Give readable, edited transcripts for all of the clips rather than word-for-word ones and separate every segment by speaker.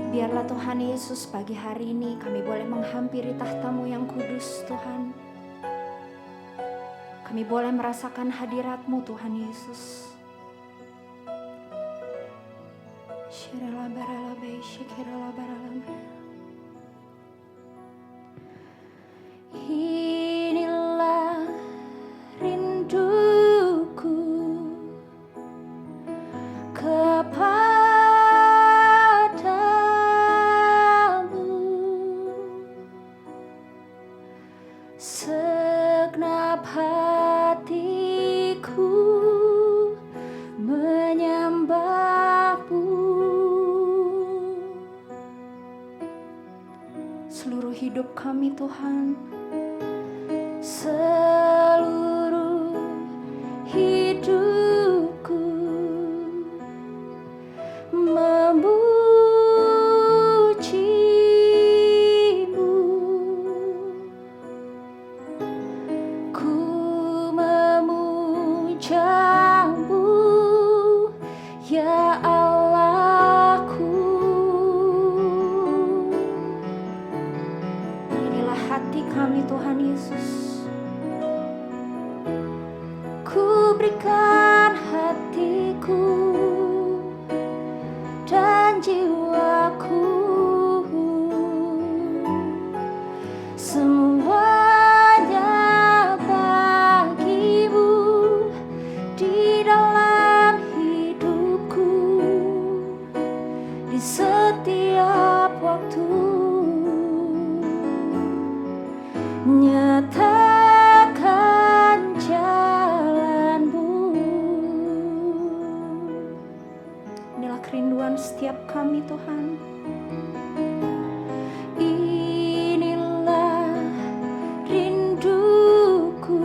Speaker 1: Biarlah Tuhan Yesus pagi hari ini kami boleh menghampiri tahta-Mu yang kudus Tuhan. Kami boleh merasakan hadirat-Mu Tuhan Yesus. Inilah rinduku kepadamu, segenap hatiku menyembah-Mu. Seluruh hidup kami Tuhan, seluruh hidupku memuji-Mu. Ku memuja-Mu, ya Allahku. Inilah hati kami Tuhan Yesus. Ku berikan hatiku dan jiwaku, semuanya bagi-Mu di dalam hidupku, di setiap waktu. Nyatakan jalan-Mu. Inilah kerinduan setiap kami Tuhan. Inilah rinduku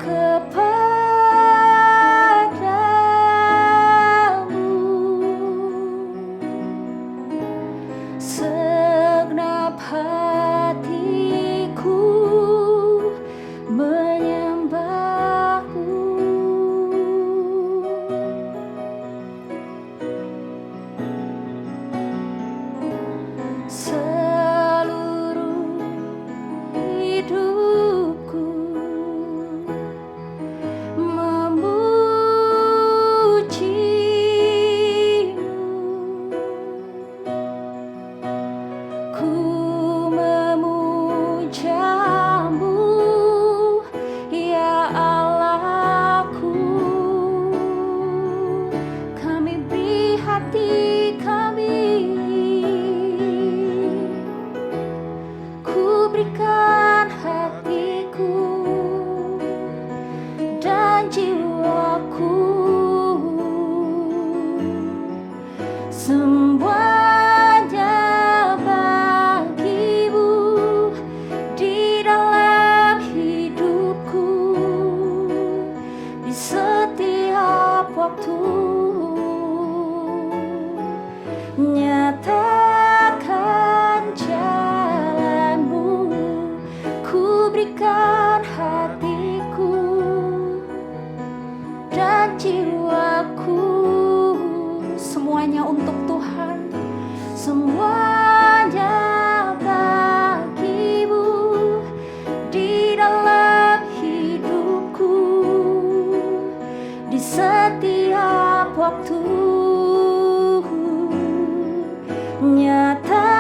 Speaker 1: kepadamu, segenap hatiku menyembah-Mu. Seluruh hidupku memuji-Mu. Ku memuja-Mu, ya Allahku. Kami beri hati kami, ku berikan hatiku dan jiwaku, semuanya bagi-Mu di dalam hidupku, di setiap waktu. Nyatakan jalan-Mu. Ku berikan hatiku dan jiwaku, semuanya untuk Tuhan, semuanya bagi-Mu di dalam hidupku, di setiap waktu. Nyatakan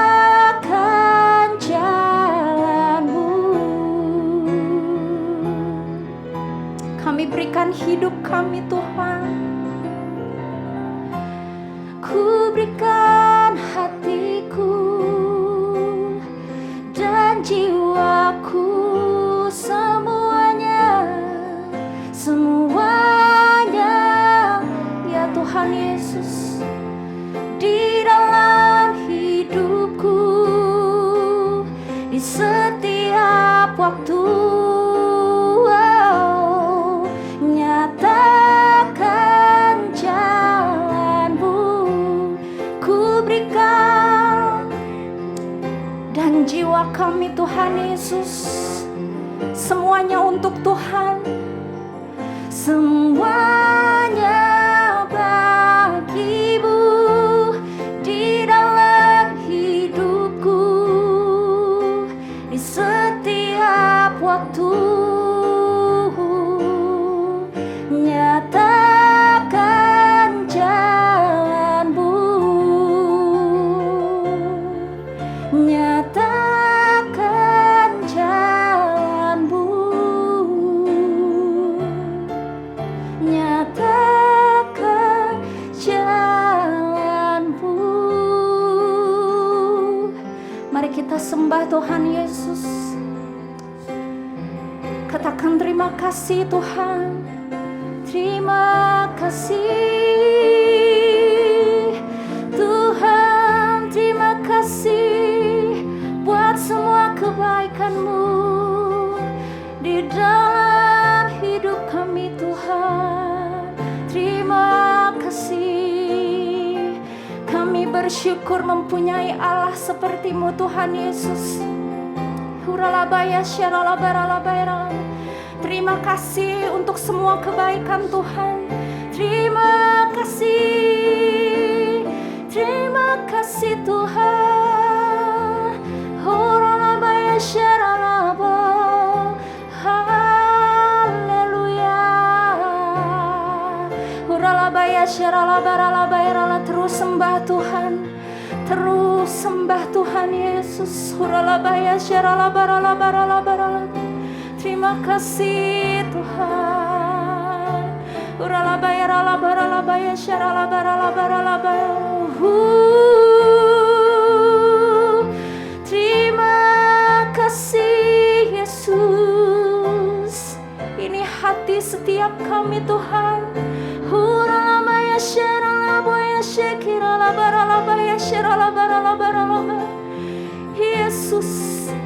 Speaker 1: jalan-Mu. Kami berikan hidup kami Tuhan. Ku berikan hatiku dan jiwaku, semuanya, semuanya, ya Tuhan Yesus, di dalam hidupku, di setiap waktu. Nyatakan jalan-Mu. Ku Tuhan Yesus. Katakan terima kasih Tuhan. Terima kasih Tuhan, terima kasih buat semua kebaikan-Mu di dalam hidup kami Tuhan. Terima kasih. Kami bersyukur mempunyai Allah seperti-Mu Tuhan Yesus. Huralabaya syaralabaralabaya. Terima kasih untuk semua kebaikan Tuhan. Terima kasih. Terima kasih Tuhan. Huralabaya syaralaba. Haleluya. Huralabaya syaralabaralabaya. Terus sembah Tuhan. Terus sembah Tuhan Yesus. Huralabaya syaralabaralabaya. Terima kasih Tuhan. Uralabaya ralabaralabaya syaralabaralabaralabaya. Terima kasih Yesus. Ini hati setiap kami Tuhan. Uralabaya syaralabaya syekiralabaralabaya syaralabaralabaralabaya. Yesus,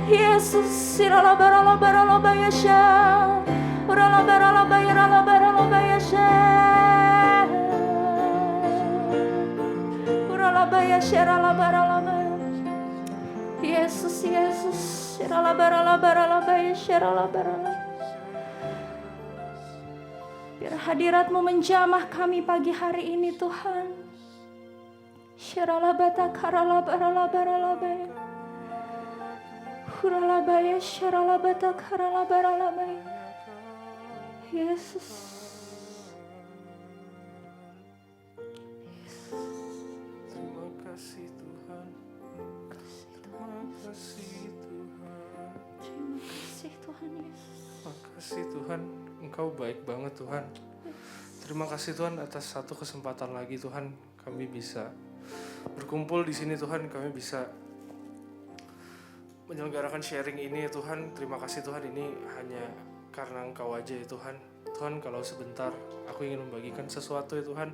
Speaker 1: Yesus, siralabaralabaralabaya sya, uralabaralabayaralabaralabaya sya, uralabaya syaralabaralabaya. Yesus, Yesus, siralabaralabaralabaya syaralabaralabaya. Biar hadirat-Mu menjamah kami pagi hari ini Tuhan. Syaralabata karalabaralabaralabaya. Huralabaya syaralabata karalabaralabaya. Yesus.
Speaker 2: Terima kasih Tuhan. Terima kasih Tuhan.
Speaker 1: Terima kasih Tuhan Yesus.
Speaker 2: Terima kasih Tuhan, Engkau baik banget Tuhan. Terima kasih Tuhan atas satu kesempatan lagi Tuhan, kami bisa berkumpul di sini Tuhan, kami bisa menyelenggarakan sharing ini ya Tuhan. Terima kasih Tuhan, ini hanya karena Engkau aja ya Tuhan. Tuhan, kalau sebentar aku ingin membagikan sesuatu ya Tuhan,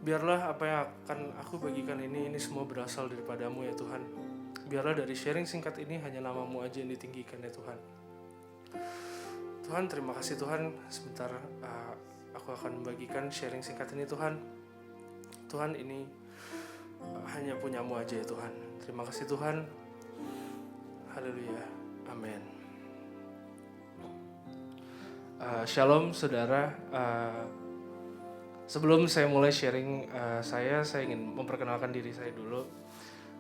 Speaker 2: biarlah apa yang akan aku bagikan ini semua berasal daripada-Mu ya Tuhan. Biarlah dari sharing singkat ini hanya nama-Mu aja yang ditinggikan ya Tuhan. Tuhan, terima kasih Tuhan. Sebentar aku akan membagikan sharing singkat ini Tuhan. Tuhan, ini hanya punya-Mu aja ya Tuhan. Terima kasih Tuhan. Haleluya, amin. Shalom saudara. Sebelum saya mulai sharing saya ingin memperkenalkan diri saya dulu.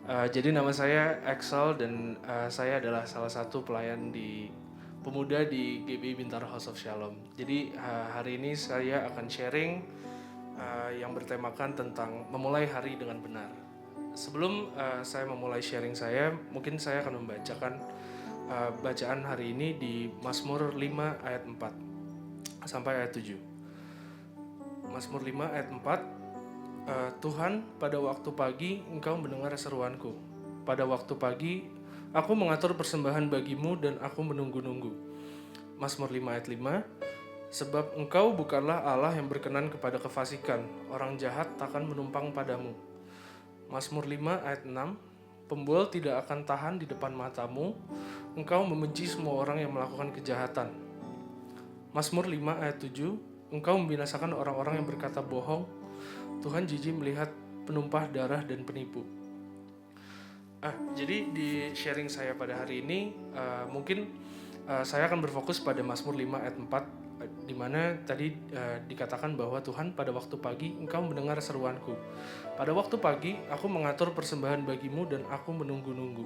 Speaker 2: Jadi nama saya Axel dan saya adalah salah satu pelayan di pemuda di GBI Bintaro House of Shalom. Jadi hari ini saya akan sharing yang bertemakan tentang memulai hari dengan benar. Sebelum saya memulai sharing saya, mungkin saya akan membacakan bacaan hari ini di Mazmur 5 ayat 4 sampai ayat 7. Mazmur 5 ayat 4, Tuhan, pada waktu pagi Engkau mendengar seruanku. Pada waktu pagi aku mengatur persembahan bagi-Mu dan aku menunggu-nunggu. Mazmur 5 ayat 5, sebab Engkau bukanlah Allah yang berkenan kepada kefasikan, orang jahat takkan menumpang padamu. Mazmur 5 ayat 6, pembual tidak akan tahan di depan mata-Mu, Engkau membenci semua orang yang melakukan kejahatan. Mazmur 5 ayat 7, Engkau membinasakan orang-orang yang berkata bohong, Tuhan jijik melihat penumpah darah dan penipu. Jadi di sharing saya pada hari ini, mungkin saya akan berfokus pada Mazmur 5 ayat 4, di mana tadi dikatakan bahwa Tuhan, pada waktu pagi Engkau mendengar seruanku. Pada waktu pagi aku mengatur persembahan bagi-Mu dan aku menunggu-nunggu.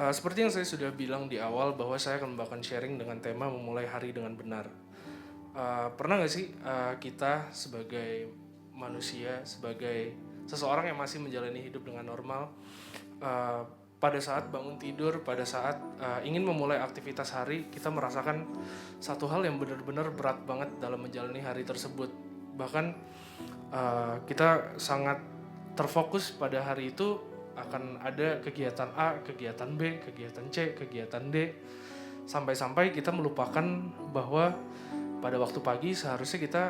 Speaker 2: Seperti yang saya sudah bilang di awal bahwa saya akan membawakan sharing dengan tema memulai hari dengan benar. Pernah gak sih kita sebagai manusia, sebagai seseorang yang masih menjalani hidup dengan normal, pada saat bangun tidur, pada saat ingin memulai aktivitas hari, kita merasakan satu hal yang benar-benar berat banget dalam menjalani hari tersebut. Bahkan kita sangat terfokus pada hari itu akan ada kegiatan A, kegiatan B, kegiatan C, kegiatan D, sampai-sampai kita melupakan bahwa pada waktu pagi seharusnya kita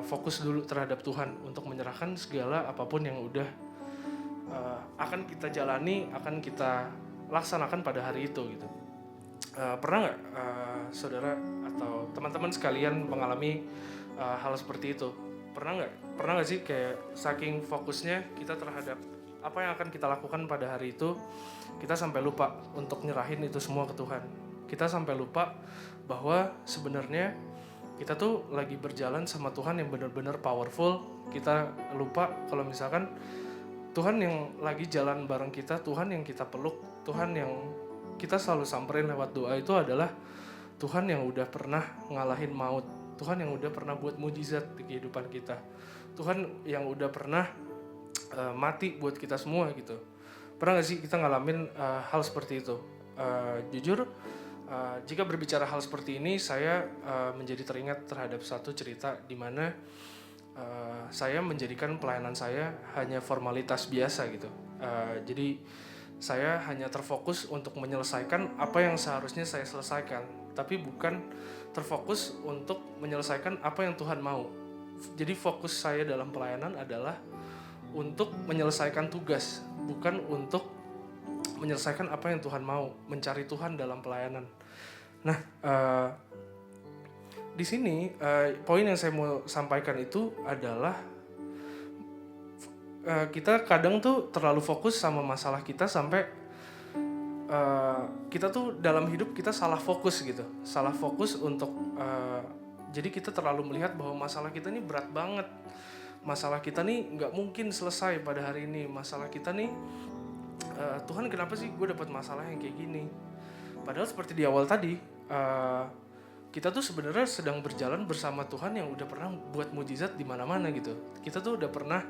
Speaker 2: fokus dulu terhadap Tuhan untuk menyerahkan segala apapun yang udah akan kita jalani, akan kita laksanakan pada hari itu gitu. Pernah nggak saudara atau teman-teman sekalian mengalami hal seperti itu? Pernah nggak sih kayak saking fokusnya kita terhadap apa yang akan kita lakukan pada hari itu, kita sampai lupa untuk nyerahin itu semua ke Tuhan. Kita sampai lupa bahwa sebenarnya kita tuh lagi berjalan sama Tuhan yang benar-benar powerful. Kita lupa kalau misalkan Tuhan yang lagi jalan bareng kita, Tuhan yang kita peluk, Tuhan yang kita selalu samperin lewat doa itu adalah Tuhan yang udah pernah ngalahin maut, Tuhan yang udah pernah buat mujizat di kehidupan kita, Tuhan yang udah pernah mati buat kita semua gitu. Pernah gak sih kita ngalamin hal seperti itu? Jujur, jika berbicara hal seperti ini, saya menjadi teringat terhadap satu cerita di mana saya menjadikan pelayanan saya hanya formalitas biasa gitu. Jadi saya hanya terfokus untuk menyelesaikan apa yang seharusnya saya selesaikan, tapi bukan terfokus untuk menyelesaikan apa yang Tuhan mau. Jadi fokus saya dalam pelayanan adalah untuk menyelesaikan tugas, bukan untuk menyelesaikan apa yang Tuhan mau, mencari Tuhan dalam pelayanan. Nah, di sini poin yang saya mau sampaikan itu adalah kita kadang tuh terlalu fokus sama masalah kita sampai kita tuh dalam hidup kita salah fokus gitu, salah fokus untuk jadi kita terlalu melihat bahwa masalah kita nih berat banget, masalah kita nih nggak mungkin selesai pada hari ini, masalah kita nih Tuhan kenapa sih gue dapat masalah yang kayak gini? Padahal seperti di awal tadi kita tuh sebenarnya sedang berjalan bersama Tuhan yang udah pernah buat mujizat di mana-mana gitu. Kita tuh udah pernah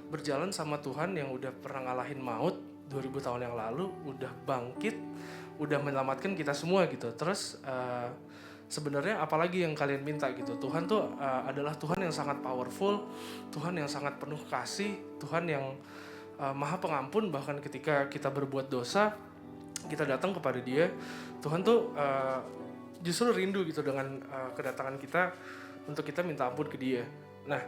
Speaker 2: berjalan sama Tuhan yang udah pernah ngalahin maut 2000 tahun yang lalu, udah bangkit, udah menyelamatkan kita semua gitu. Terus sebenarnya apalagi yang kalian minta gitu? Tuhan tuh adalah Tuhan yang sangat powerful, Tuhan yang sangat penuh kasih, Tuhan yang maha pengampun. Bahkan ketika kita berbuat dosa, kita datang kepada Dia, Tuhan tuh justru rindu gitu dengan kedatangan kita untuk kita minta ampun ke Dia. Nah,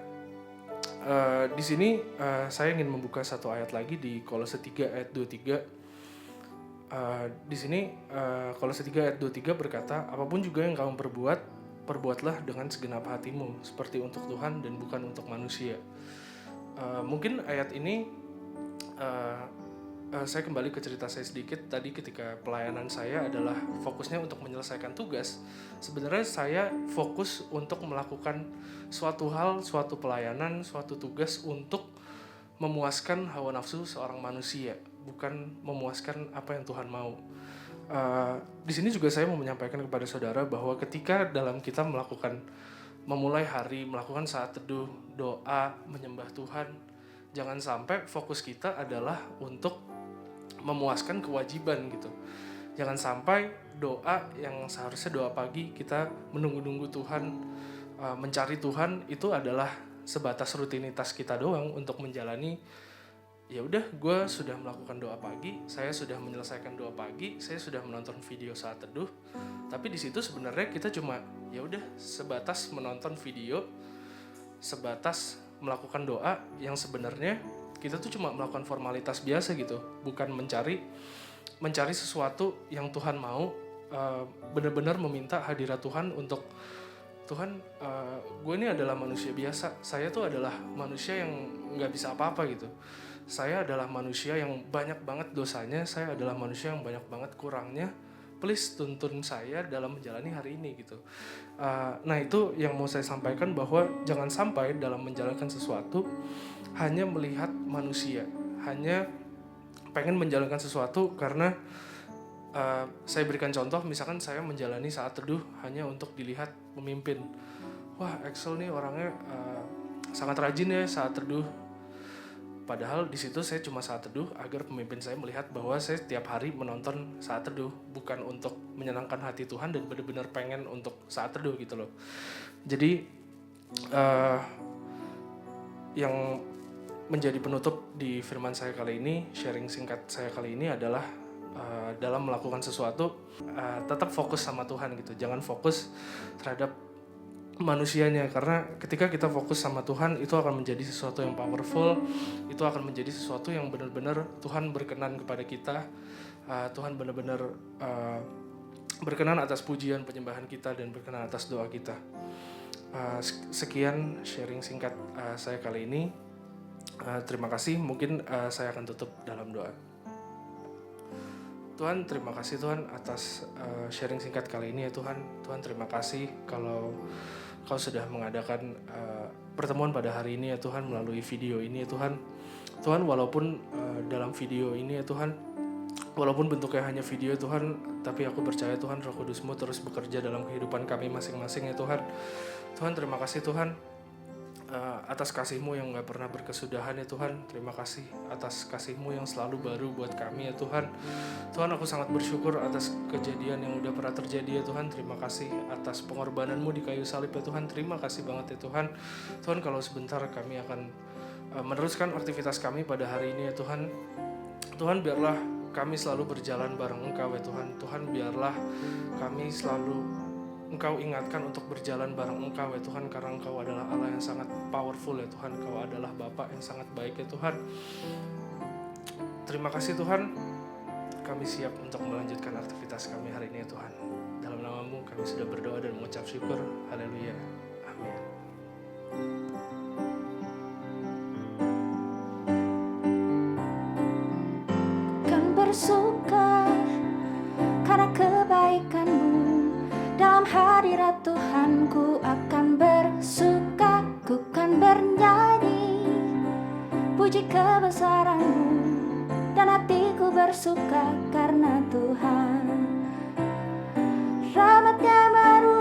Speaker 2: di sini saya ingin membuka satu ayat lagi di Kolose 3 ayat 23. Di sini Kolose 3 ayat 23 berkata, apapun juga yang kamu perbuat, perbuatlah dengan segenap hatimu, seperti untuk Tuhan dan bukan untuk manusia. Mungkin ayat ini saya kembali ke cerita saya sedikit tadi. Ketika pelayanan saya adalah fokusnya untuk menyelesaikan tugas, sebenarnya saya fokus untuk melakukan suatu hal, suatu pelayanan, suatu tugas untuk memuaskan hawa nafsu seorang manusia, bukan memuaskan apa yang Tuhan mau. Di sini juga saya mau menyampaikan kepada saudara bahwa ketika dalam kita memulai hari, melakukan saat teduh, doa, menyembah Tuhan, jangan sampai fokus kita adalah untuk memuaskan kewajiban gitu. Jangan sampai doa yang seharusnya doa pagi, kita menunggu-nunggu Tuhan, mencari Tuhan, itu adalah sebatas rutinitas kita doang untuk menjalani. Ya udah, gue sudah melakukan doa pagi, saya sudah menyelesaikan doa pagi, saya sudah menonton video saat teduh. Tapi di situ sebenarnya kita cuma ya udah sebatas menonton video, sebatas melakukan doa yang sebenarnya kita tuh cuma melakukan formalitas biasa gitu, bukan mencari sesuatu yang Tuhan mau, benar-benar meminta hadirat Tuhan untuk Tuhan, gue ini adalah manusia biasa, saya tuh adalah manusia yang nggak bisa apa-apa gitu, saya adalah manusia yang banyak banget dosanya, saya adalah manusia yang banyak banget kurangnya, please tuntun saya dalam menjalani hari ini gitu. Nah itu yang mau saya sampaikan, bahwa jangan sampai dalam menjalankan sesuatu hanya melihat manusia, hanya pengen menjalankan sesuatu karena saya berikan contoh, misalkan saya menjalani saat teduh hanya untuk dilihat pemimpin. Wah, Axel nih orangnya sangat rajin ya saat teduh. Padahal di situ saya cuma saat teduh agar pemimpin saya melihat bahwa saya setiap hari menonton saat teduh, bukan untuk menyenangkan hati Tuhan dan benar-benar pengen untuk saat teduh gitu loh. Jadi yang menjadi penutup di firman saya kali ini, sharing singkat saya kali ini adalah dalam melakukan sesuatu tetap fokus sama Tuhan gitu. Jangan fokus terhadap manusianya, karena ketika kita fokus sama Tuhan itu akan menjadi sesuatu yang powerful, itu akan menjadi sesuatu yang benar-benar Tuhan berkenan kepada kita. Tuhan benar-benar berkenan atas pujian penyembahan kita dan berkenan atas doa kita. Sekian sharing singkat saya kali ini. Terima kasih. Mungkin saya akan tutup dalam doa. Tuhan, terima kasih Tuhan atas sharing singkat kali ini ya Tuhan. Tuhan, terima kasih kalau Kau sudah mengadakan pertemuan pada hari ini ya Tuhan, melalui video ini ya Tuhan. Tuhan, walaupun dalam video ini ya Tuhan, walaupun bentuknya hanya video Tuhan, tapi aku percaya Tuhan Roh Kudus-Mu terus bekerja dalam kehidupan kami masing-masing ya Tuhan. Tuhan, terima kasih Tuhan atas kasih-Mu yang gak pernah berkesudahan ya Tuhan. Terima kasih atas kasih-Mu yang selalu baru buat kami ya Tuhan. Tuhan, aku sangat bersyukur atas kejadian yang udah pernah terjadi ya Tuhan. Terima kasih atas pengorbanan-Mu di kayu salib ya Tuhan. Terima kasih banget ya Tuhan. Tuhan, kalau sebentar kami akan meneruskan aktivitas kami pada hari ini ya Tuhan. Tuhan, biarlah kami selalu berjalan bareng Engkau ya Tuhan. Tuhan, biarlah kami selalu Engkau ingatkan untuk berjalan bareng Engkau ya Tuhan, karena Engkau adalah Allah yang sangat powerful ya Tuhan. Engkau adalah Bapa yang sangat baik ya Tuhan. Terima kasih Tuhan. Kami siap untuk melanjutkan aktivitas kami hari ini ya Tuhan. Dalam nama-Mu kami sudah berdoa dan mengucap syukur. Haleluya. Amin.
Speaker 1: Kan bersuka karena kebaikan-Mu. Dalam hadirat Tuhan ku akan bersuka, ku kan bernyanyi puji kebesaran-Mu, dan hatiku bersuka karena Tuhan. Rahmat-Nya baru